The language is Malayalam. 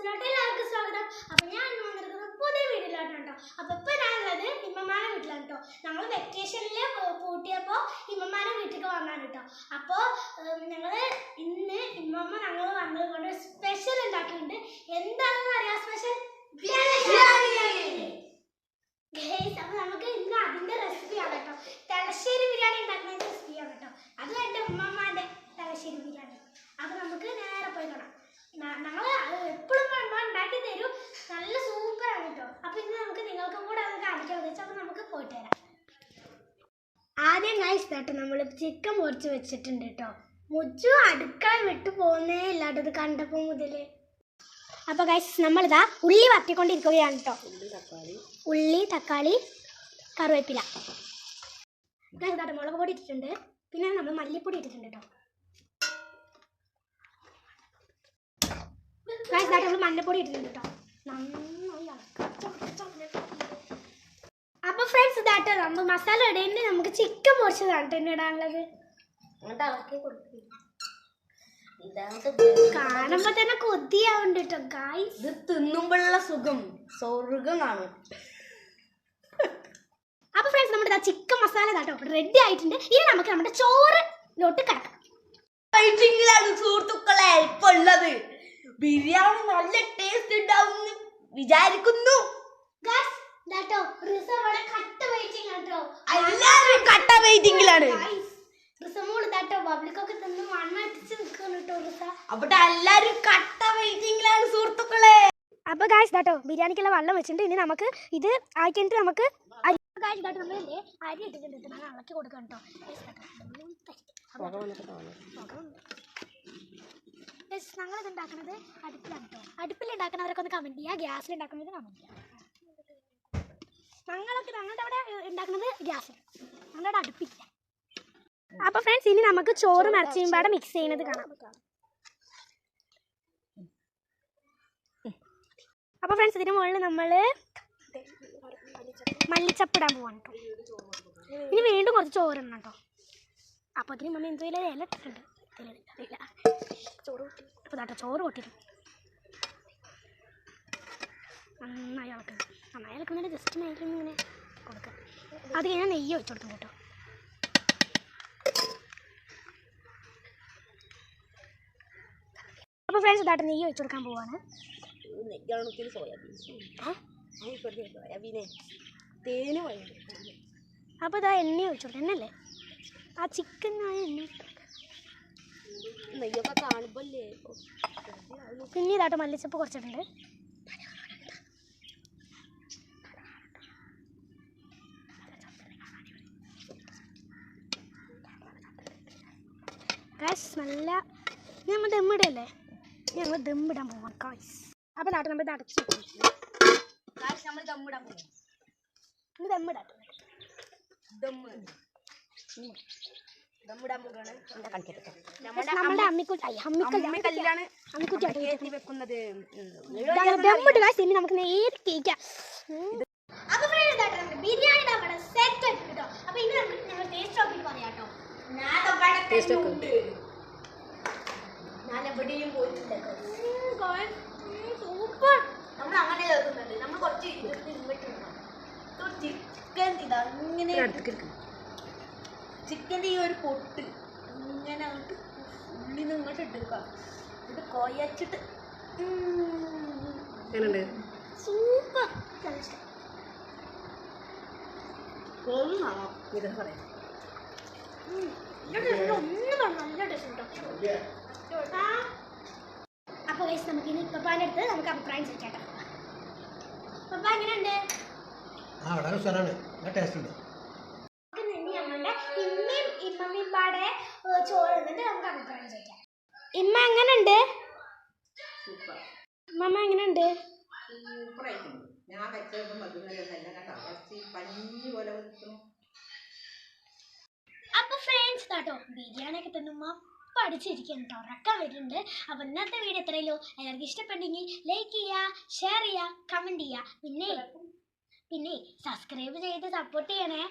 വ്ളോഗ്സിലോട്ട് എല്ലാവർക്കും സ്വാഗതം. അപ്പോൾ ഞാൻ ഇന്ന് വന്നിരിക്കുന്നത് പുതിയ വീഡിയോയിലാണ് കേട്ടോ. അപ്പോൾ ഇപ്പോൾ ഞാനുള്ളത് ഇമ്മമാരുടെ വീട്ടിലാണ് കേട്ടോ. ഞങ്ങൾ വെക്കേഷനിൽ പൂട്ടിയപ്പോൾ ഇമ്മമാരുടെ വീട്ടിലേക്ക് വന്നാണ് കേട്ടോ. അപ്പോൾ ഞങ്ങൾ ഇന്ന് ഇമ്മമ്മ ഞങ്ങൾ വന്നതുകൊണ്ട് സ്പെഷ്യൽ ഉണ്ടാക്കിയിട്ടുണ്ട്. എന്താണെന്ന് അറിയാം സ്പെഷ്യൽ? അപ്പോൾ നമുക്ക് ഇന്ന് അതിൻ്റെ റെസിപ്പിയാണ് കേട്ടോ. തലശ്ശേരി ബിരിയാണി ഉണ്ടാക്കുന്ന റെസിപ്പിയാണ് കേട്ടോ. അത് എൻ്റെ ഉമ്മമാരുടെ തലശ്ശേരി ബിരിയാണി. അപ്പോൾ നമുക്ക് നേരെ പോയി കാണാം. ഞങ്ങൾ എപ്പോഴും ഉണ്ടാക്കി തരും, നല്ല സൂപ്പറാണ് കേട്ടോ. അപ്പോൾ ഇന്ന് നമുക്ക് നിങ്ങൾക്കും കൂടെ അത് കാണിക്കാൻ വെച്ചാൽ അപ്പോൾ നമുക്ക് പോയിട്ട് വരാം. ആദ്യം ഗൈസ് കേട്ടോ നമ്മൾ ചിക്കൻ പൊരിച്ച് വെച്ചിട്ടുണ്ട് കേട്ടോ. മുച്ചു അടുക്കള വിട്ടു പോകുന്നേ ഇല്ലാട്ടോ ഇത് കണ്ടപ്പോൾ മുതൽ. അപ്പോൾ ഗൈസ് നമ്മളിതാ ഉള്ളി വറ്റിക്കൊണ്ടിരിക്കുകയാണ് കേട്ടോ. ഉള്ളി, തക്കാളി, കറിവേപ്പില. ഇതാട്ടോ മുളക് പൊടി ഇട്ടിട്ടുണ്ട്, പിന്നെ നമ്മൾ മല്ലിപ്പൊടി ഇട്ടിട്ടുണ്ട് കേട്ടോ. നമ്മൾ മഞ്ഞപ്പൊടി ഇട്ടിട്ടുണ്ട് കേട്ടോ. നന്നായി അപ്പൊ ഫ്രണ്ട്സ് ഇതാട്ടോ നമ്മൾ മസാല ഇടേണ്ടി നമുക്ക് ചിക്കൻ പൊരിച്ചതാണ് തന്നെ ഇടാനുള്ളത്. കാണുമ്പോ തന്നെ കൊതിയാവുണ്ട് കേട്ടോ ഗായ്സ്. ഇത് തിന്നുമ്പോഴുള്ള സുഖം സ്വർഗം കാണും. അപ്പൊ ഫ്രണ്ട്സ് നമ്മുടെ ചിക്കൻ മസാല ഇതാട്ടോ റെഡി ആയിട്ടുണ്ട്. ഇനി നമുക്ക് നമ്മുടെ ചോറിലോട്ട് കിടക്കാം. സുഹൃത്തുക്കളെ ഇപ്പൊ ഉള്ളത് ബിരിയാണി നല്ല ടേസ്റ്റ് ഉണ്ടാവും വിചാരിക്കുന്നു. എല്ലാരും കട്ട വെയിറ്റിംഗിലാണ്. അവിടെ എല്ലാരും കട്ട വെയിറ്റിംഗിലാണ് സുഹൃത്തുക്കളെ. അപ്പൊ ഗായ്സ് ദാട്ടോ ബിരിയാണിക്കുള്ള വെള്ളം വെച്ചിട്ടുണ്ട്. ഇനി നമുക്ക് ഇത് ആക്കിയിട്ട് നമുക്ക് അരി ഇട്ടിട്ടുണ്ട്. ഞാൻ ഇളക്കി കൊടുക്കാം കേട്ടോ. ഞങ്ങളിത് ഉണ്ടാക്കുന്നത് അടുപ്പിലാണ് കേട്ടോ. അടുപ്പിലുണ്ടാക്കുന്നവരൊക്കെ ഒന്ന് കമൻറ്റ് ചെയ്യുക, ഗ്യാസിലുണ്ടാക്കുന്നത് കമൻറ്റ് ചെയ്യുക. ഞങ്ങളുടെ അവിടെ ഉണ്ടാക്കുന്നത് ഗ്യാസിൽ, ഞങ്ങളുടെ അടുപ്പില്ല. അപ്പോൾ ഫ്രണ്ട്സ് ഇനി നമുക്ക് ചോറും ഇറച്ചിയും പാടെ മിക്സ് ചെയ്യുന്നത് കാണാം. അപ്പോൾ ഫ്രണ്ട്സ് ഇതിന് മുകളിൽ നമ്മൾ മല്ലിച്ചപ്പിടാൻ പോവാണ് കേട്ടോ. ഇനി വീണ്ടും കുറച്ച് ചോറിടണം കേട്ടോ. അപ്പോൾ അതിന് മമ്മി എന്തെങ്കിലും ഇല ഇട്ടിട്ടുണ്ട്. അപ്പോൾ കേട്ടോ ചോറ് പൊട്ടിയിട്ട് നന്നായി ഇളക്കണം. നന്നായി ഇളക്കുന്നതിന് ജസ്റ്റ് മേലിൽ ഇങ്ങനെ കൊടുക്കാം. അത് കഴിഞ്ഞാൽ നെയ്യ് ഒഴിച്ചു കൊടുക്കണം കേട്ടോ. അപ്പോൾ ഫ്രണ്ട്സ് ഇതായിട്ട് നെയ്യ് ഒഴിച്ചു കൊടുക്കാൻ പോവാണ്. അപ്പോൾ ഇതാ എണ്ണ ഒഴിച്ചു കൊടുക്കാം. എണ്ണല്ലേ ആ ചിക്കനായ എണ്ണ നെയ്യൊക്കെ കാണുമ്പോല്ലേ. പിന്നെ ഇതാട്ടോ മല്ലിച്ചപ്പ് കുറച്ചിട്ടുണ്ട്. നല്ല നമ്മൾ ദമ്മിടല്ലേ, ഞങ്ങൾ ദമ്മിടാൻ പോവാം കായ്സ്. അപ്പം നാട്ടിൽ നമ്മൾ ഇത് അടച്ചു നമ്മൾ ദമ്മിടാൻ പോകും. ദമ്മിടാട്ടോ നമ്മുടെ അമ്മിക്കുട്ടി വെക്കുന്നത്. ഇനി നമുക്ക് നേരെ കേൾക്കാം. ബിരിയാണി സെറ്റ് കേട്ടോ. അപ്പൊ ഇനി നമുക്ക് ഞങ്ങൾ ടേസ്റ്റ് നോക്കി പറയാട്ടോ. ഞാൻ എവിടെയും പോയിട്ടില്ല. സൂപ്പർ. നമ്മൾ അങ്ങനെ കേൾക്കുന്നുണ്ട്. നമ്മൾ കുറച്ച് ചിക്കൻ ഇതാ ഇങ്ങനെ ചിക്കൻ്റെ ഈ ഒരു പൊട്ട് ഇങ്ങനെ അങ്ങോട്ട് ഉള്ളിൽ നിന്ന് ഇങ്ങോട്ട് ഇട്ടെടുക്കാം. ഇത് കൊയച്ചിട്ട് സൂപ്പർ. കൊള്ളാണോ ഇതൊക്കെ പറയാം. അപ്പോൾ നമുക്ക് ഇനി പപ്പാൻ്റെ അടുത്ത് നമുക്ക് അഭിപ്രായം ചോദിക്കാം. പപ്പ എങ്ങനെയുണ്ട്? ഇമ്മമ്മിപ്പാടെ ചോറ് എന്നിട്ട് നമുക്ക് അഭിപ്രായം ചോദിക്കാം. ഇമ്മ എങ്ങനെയുണ്ട്? മമ്മ എങ്ങനെയുണ്ട്? അപ്പൊ ഫ്രണ്ട്സ് കേട്ടോ ബിരിയാണി ഒക്കെ തിന്നുമ്പോ പഠിച്ചിരിക്കാൻ കേട്ടോ, ഉറക്കാൻ വരുന്നുണ്ട്. അപ്പൊ ഇന്നത്തെ വീഡിയോ എത്രയല്ലോ എല്ലാവർക്കും ഇഷ്ടപ്പെട്ടെങ്കിൽ ലൈക്ക് ചെയ്യുക, ഷെയർ ചെയ്യുക, കമന്റ് ചെയ്യുക, പിന്നെ സബ്സ്ക്രൈബ് ചെയ്ത് സപ്പോർട്ട് ചെയ്യണേ.